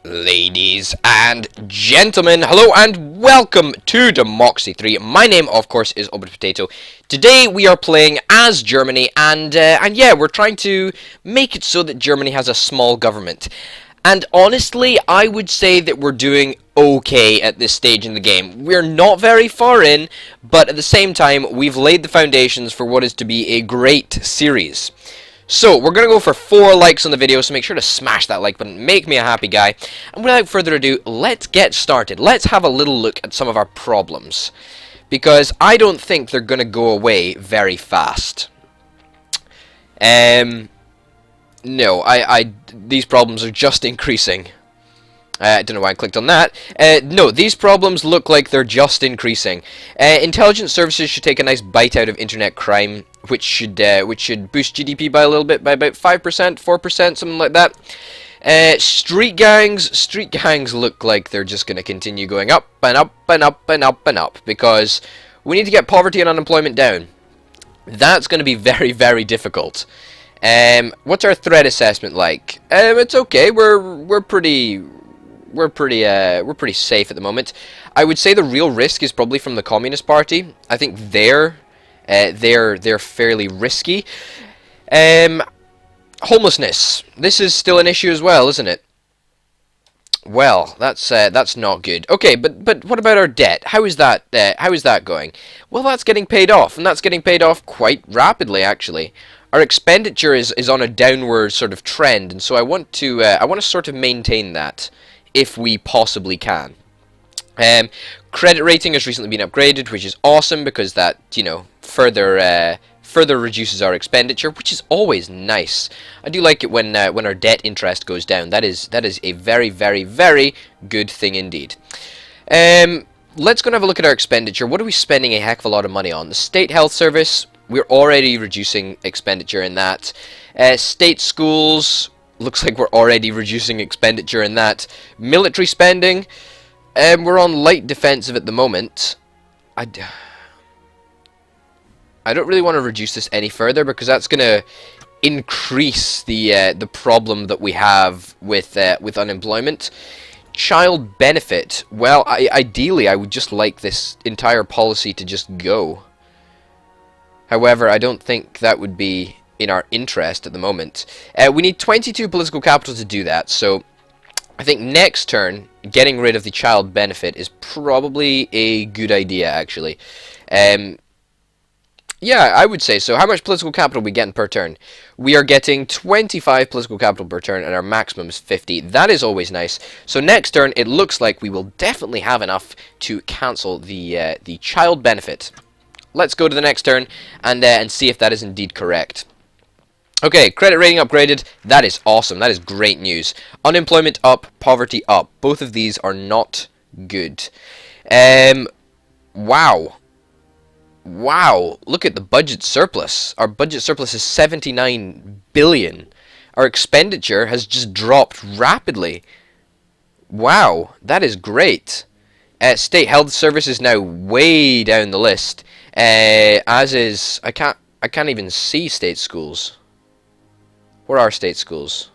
Ladies and gentlemen, hello and welcome to Democracy 3. My name, of course, is Obed Potato. Today we are playing as Germany, and yeah, we're trying to make it so that Germany has a small government. And honestly, I would say that we're doing okay at this stage in the game. We're not very far in, but at the same time, we've laid the foundations for what is to be a great series. So, we're going to go for 4 likes on the video, so make sure to smash that like button, make me a happy guy. And without further ado, let's get started. Let's have a little look at some of our problems. Because I don't think they're going to go away very fast. No, these problems are just increasing. I don't know why I clicked on that. No, these problems look like they're just increasing. Intelligence services should take a nice bite out of internet crime, which should boost GDP by a little bit, by about 5%, 4%, something like that. Street gangs look like they're just going to continue going up and up and up and up and up, because we need to get poverty and unemployment down. That's going to be very, very difficult. What's our threat assessment like? It's okay. We're pretty safe at the moment. I would say the real risk is probably from the Communist Party. I think they're fairly risky. Homelessness. This is still an issue as well, isn't it? Well, that's not good. Okay, but what about our debt? How is that going? Well, that's getting paid off, and that's getting paid off quite rapidly, actually. Our expenditure is on a downward sort of trend, and so I want to sort of maintain that, if we possibly can. Credit rating has recently been upgraded, which is awesome, because that, further reduces our expenditure, which is always nice. I do like it when our debt interest goes down. That is a very, very, very good thing indeed. Let's go and have a look at our expenditure. What are we spending a heck of a lot of money on? The State Health Service, we're already reducing expenditure in that. State schools, looks like we're already reducing expenditure in that. Military spending, we're on light defensive at the moment. I don't really want to reduce this any further, because that's going to increase the problem that we have with unemployment. Child benefit, well, ideally I would just like this entire policy to just go. However, I don't think that would be in our interest at the moment. We need 22 political capital to do that, so I think next turn, getting rid of the child benefit is probably a good idea, actually. Yeah, I would say so. How much political capital are we getting per turn? We are getting 25 political capital per turn, and our maximum is 50. That is always nice. So next turn, it looks like we will definitely have enough to cancel the child benefit. Let's go to the next turn and see if that is indeed correct. Okay, credit rating upgraded. That is awesome. That is great news. Unemployment up, poverty up. Both of these are not good. Wow. Wow. Look at the budget surplus. Our budget surplus is 79 billion. Our expenditure has just dropped rapidly. Wow, that is great. State Health Service is now way down the list. As is, I can't even see state schools. Where are state schools?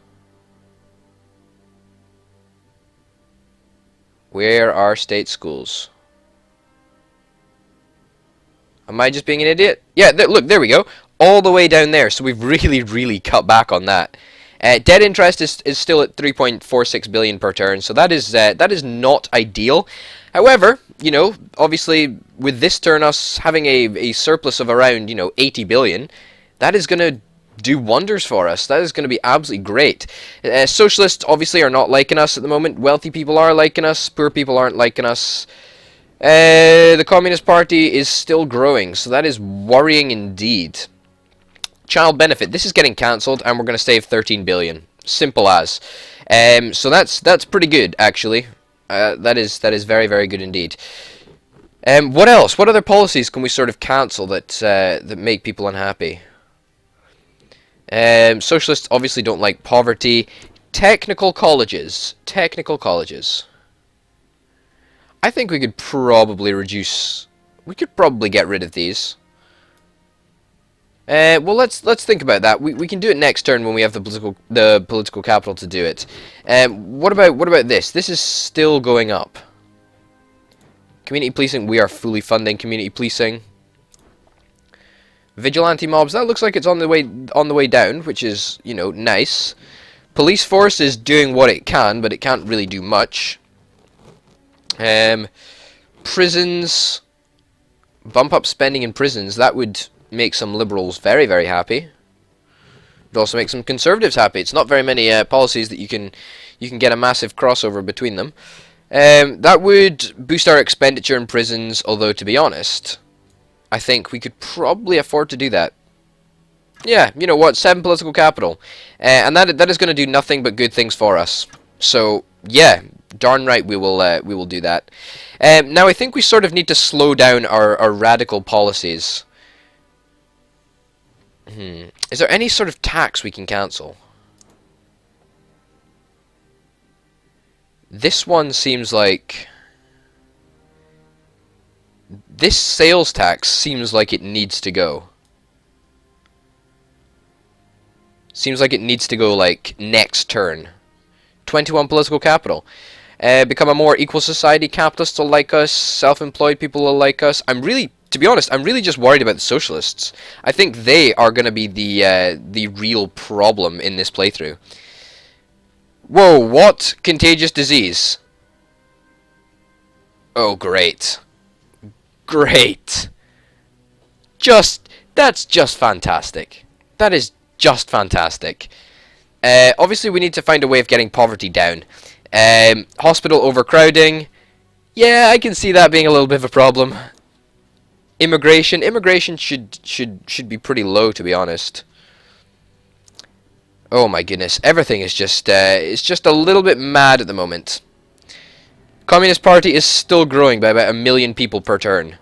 Where are state schools? Am I just being an idiot? Yeah, look, there we go. All the way down there. So we've really, really cut back on that. Debt interest is still at 3.46 billion per turn, so that is not ideal. However, obviously with this turn, us having a surplus of around 80 billion, that is going to do wonders for us. That is going to be absolutely great. Socialists obviously are not liking us at the moment. Wealthy people are liking us. Poor people aren't liking us. The Communist Party is still growing, so that is worrying indeed. Child benefit. This is getting cancelled, and we're going to save 13 billion. Simple as. So that's pretty good, actually. That is very, very good indeed. What else? What other policies can we sort of cancel that make people unhappy? Socialists obviously don't like poverty. Technical colleges. Technical colleges. I think we could probably reduce... We could probably get rid of these. Well, let's think about that. We can do it next turn when we have the political capital to do it. What about this? This is still going up. Community policing. We are fully funding community policing. Vigilante mobs. That looks like it's on the way down, which is, you know, nice. Police force is doing what it can, but it can't really do much. Prisons. Bump up spending in prisons. That would make some liberals very, very happy. It would also make some conservatives happy. It's not very many policies that you can get a massive crossover between them. That would boost our expenditure in prisons, although, to be honest, I think we could probably afford to do that. Yeah, you know what? 7 political capital. And that is going to do nothing but good things for us. So, yeah, darn right we will do that. Now, I think we sort of need to slow down our radical policies. Is there any sort of tax we can cancel? This one seems like... This sales tax seems like it needs to go. Seems like it needs to go, like, next turn. 21 political capital. Become a more equal society. Capitalists will like us. Self-employed people will like us. To be honest, I'm really just worried about the socialists. I think they are going to be the real problem in this playthrough. Whoa, what? Contagious disease. Oh, great. Great. That's just fantastic. That is just fantastic. Obviously, we need to find a way of getting poverty down. Hospital overcrowding. Yeah, I can see that being a little bit of a problem. Immigration should be pretty low, to be honest. Oh my goodness, everything is just it's just a little bit mad at the moment. Communist Party is still growing by about 1 million people per turn.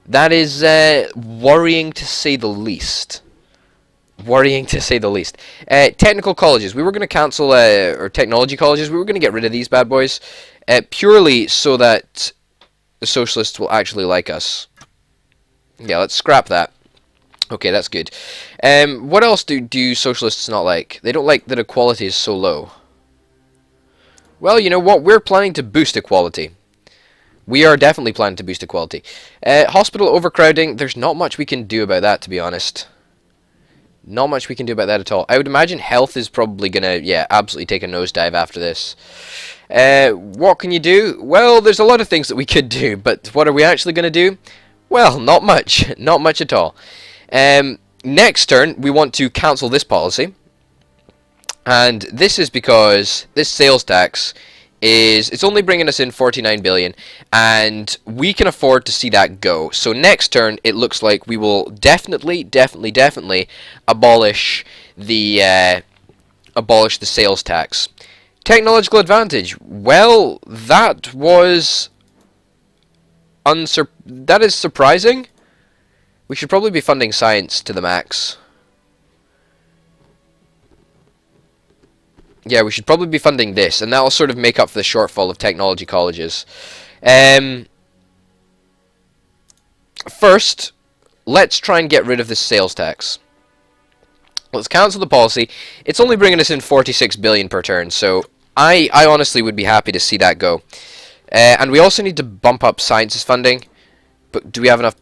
That is worrying to say the least. Worrying to say the least. Technical colleges. We were going to cancel, or technology colleges. We were going to get rid of these bad boys. Purely so that the socialists will actually like us. Yeah, let's scrap that. Okay, that's good. What else do socialists not like? They don't like that equality is so low. Well, you know what? We're planning to boost equality. We are definitely planning to boost equality. Hospital overcrowding. There's not much we can do about that, to be honest. Not much we can do about that at all. I would imagine health is probably going to, yeah, absolutely take a nosedive after this. What can you do? Well, there's a lot of things that we could do, but what are we actually going to do? Well, not much. Not much at all. Next turn, we want to cancel this policy. And this is because this sales tax it's only bringing us in 49 billion, and we can afford to see that go. So next turn, it looks like we will definitely abolish the sales tax. Technological advantage. Well, that is surprising. We should probably be funding science to the max. Yeah, we should probably be funding this, and that'll sort of make up for the shortfall of technology colleges. First, let's try and get rid of this sales tax. Let's cancel the policy. It's only bringing us in 46 billion per turn, so I honestly would be happy to see that go. And we also need to bump up sciences funding. But do we have enough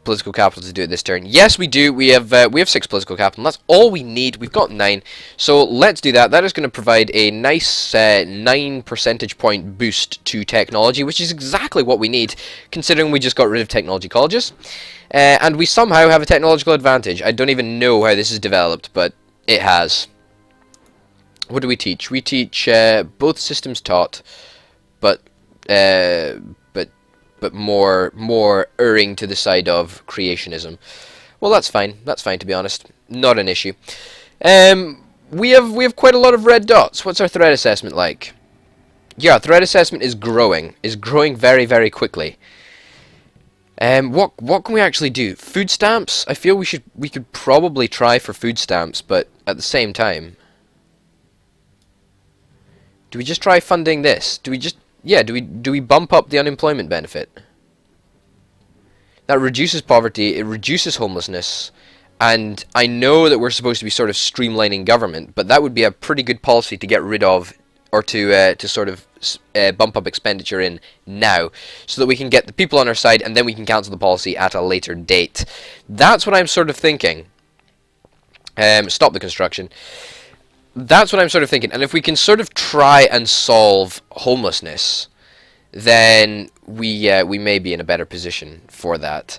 political capital to do it this turn? Yes, we do. We have 6 political capital, and that's all we need. We've got 9, so let's do that. That is going to provide a nice 9 percentage point boost to technology, which is exactly what we need, considering we just got rid of technology colleges. And we somehow have a technological advantage. I don't even know how this is developed, but it has. What do we teach? We teach both systems taught, but more erring to the side of creationism. Well, that's fine. That's fine, to be honest. Not an issue. We have quite a lot of red dots. What's our threat assessment like? Yeah, threat assessment is growing. Is growing very, very quickly. What can we actually do? Food stamps? I feel we could probably try for food stamps, but at the same time, do we just try funding this? Do we bump up the unemployment benefit? That reduces poverty, it reduces homelessness, And I know that we're supposed to be sort of streamlining government, but that would be a pretty good policy to get rid of, or to sort of bump up expenditure in now, so that we can get the people on our side, and then we can cancel the policy at a later date. That's what I'm sort of thinking. Stop the construction. That's what I'm sort of thinking. And if we can sort of try and solve homelessness, then we may be in a better position for that.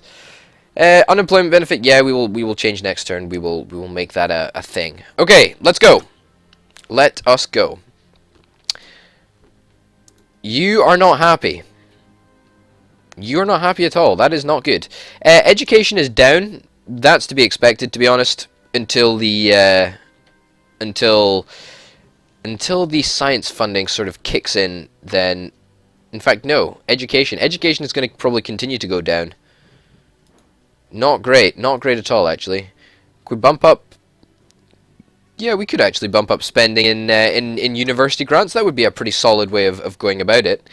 Unemployment benefit, yeah, we will change next turn. We will make that a thing. Okay, let's go. Let us go. You are not happy. You're not happy at all. That is not good. Education is down. That's to be expected, to be honest, until the until the science funding sort of kicks in. Then, in fact, no. Education is going to probably continue to go down. Not great. Not great at all, actually. Could we bump up? Yeah, we could actually bump up spending in university grants. That would be a pretty solid way of going about it.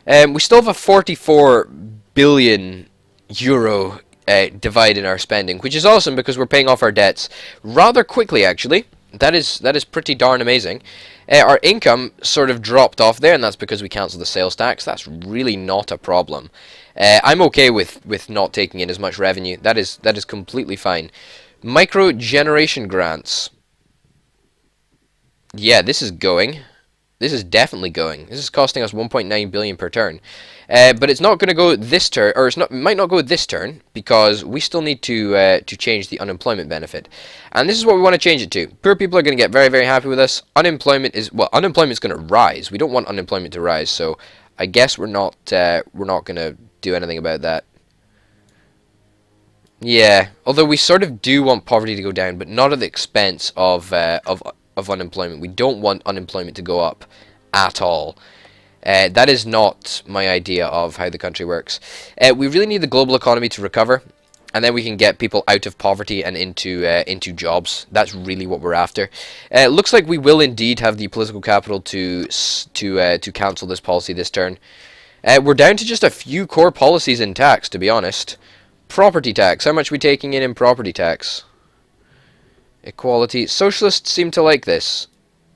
We still have a 44 billion euro divide in our spending, which is awesome because we're paying off our debts rather quickly, actually. That is pretty darn amazing. Our income sort of dropped off there, and that's because we cancelled the sales tax. That's really not a problem. I'm okay with not taking in as much revenue. That is completely fine. Micro generation grants. Yeah, this is going. This is definitely going. This is costing us 1.9 billion per turn. But it's not going to go this turn, or it might not go this turn, because we still need to change the unemployment benefit. And this is what we want to change it to. Poor people are going to get very, very happy with us. Unemployment is going to rise. We don't want unemployment to rise, so I guess we're not going to do anything about that. Yeah, although we sort of do want poverty to go down, but not at the expense of unemployment. We don't want unemployment to go up at all. That is not my idea of how the country works. We really need the global economy to recover, and then we can get people out of poverty and into jobs. That's really what we're after. Looks like we will indeed have the political capital to cancel this policy this turn. We're down to just a few core policies in tax, to be honest. Property tax. How much are we taking in property tax? Equality. Socialists seem to like this,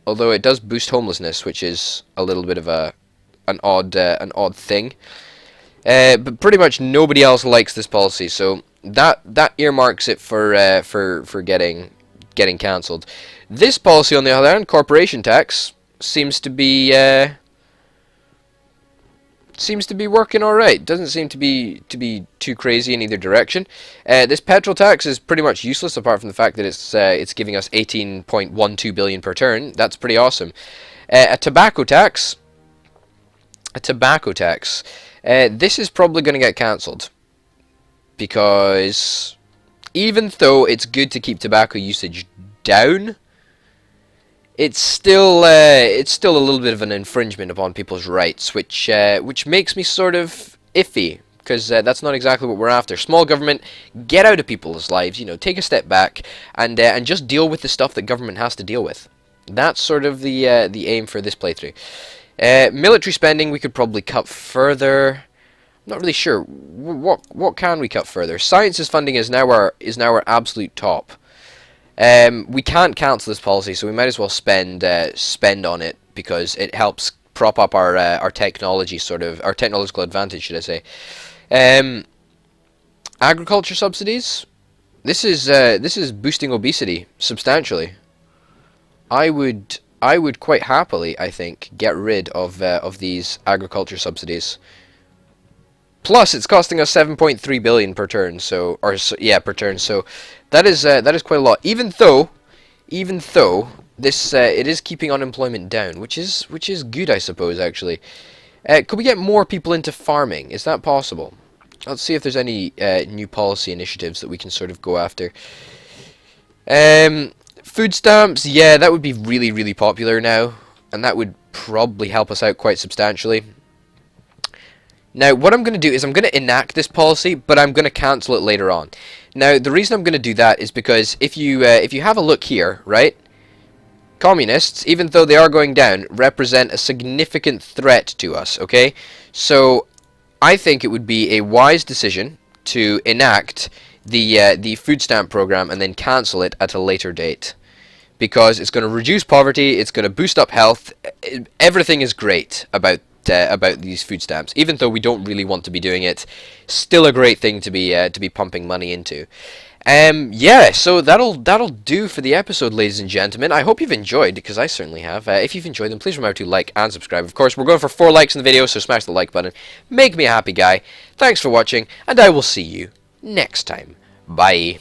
although it does boost homelessness, which is a little bit of an odd thing. But pretty much nobody else likes this policy, so that earmarks it for getting cancelled. This policy, on the other hand, corporation tax, seems to be working all right. Doesn't seem to be too crazy in either direction. This petrol tax is pretty much useless, apart from the fact that it's giving us 18.12 billion per turn. That's pretty awesome. A tobacco tax. This is probably going to get cancelled, because even though it's good to keep tobacco usage down, it's still a little bit of an infringement upon people's rights, which makes me sort of iffy, because that's not exactly what we're after. Small government, get out of people's lives, take a step back and just deal with the stuff that government has to deal with. That's sort of the aim for this playthrough. Military spending we could probably cut further. I'm not really sure. What can we cut further? Sciences funding is now our absolute top. We can't cancel this policy, so we might as well spend on it, because it helps prop up our technology, our technological advantage, should I say. Agriculture subsidies. This is boosting obesity substantially. I would quite happily, I think, get rid of these agriculture subsidies. Plus, it's costing us 7.3 billion per turn, per turn. So that is quite a lot. Even though this it is keeping unemployment down, which is good, I suppose. Actually, could we get more people into farming? Is that possible? Let's see if there's any new policy initiatives that we can sort of go after. Food stamps, yeah, that would be really, really popular now, and that would probably help us out quite substantially. Now, what I'm going to do is I'm going to enact this policy, but I'm going to cancel it later on. Now, the reason I'm going to do that is because if you have a look here, right, communists, even though they are going down, represent a significant threat to us, okay? So, I think it would be a wise decision to enact the food stamp program and then cancel it at a later date, because it's going to reduce poverty, it's going to boost up health. Everything is great about these food stamps, even though we don't really want to be doing it. Still a great thing to be pumping money into. Yeah, so that'll do for the episode, ladies and gentlemen. I hope you've enjoyed, because I certainly have. If you've enjoyed, then please remember to like and subscribe. Of course, we're going for 4 likes in the video, so smash the like button. Make me a happy guy. Thanks for watching, and I will see you next time. Bye.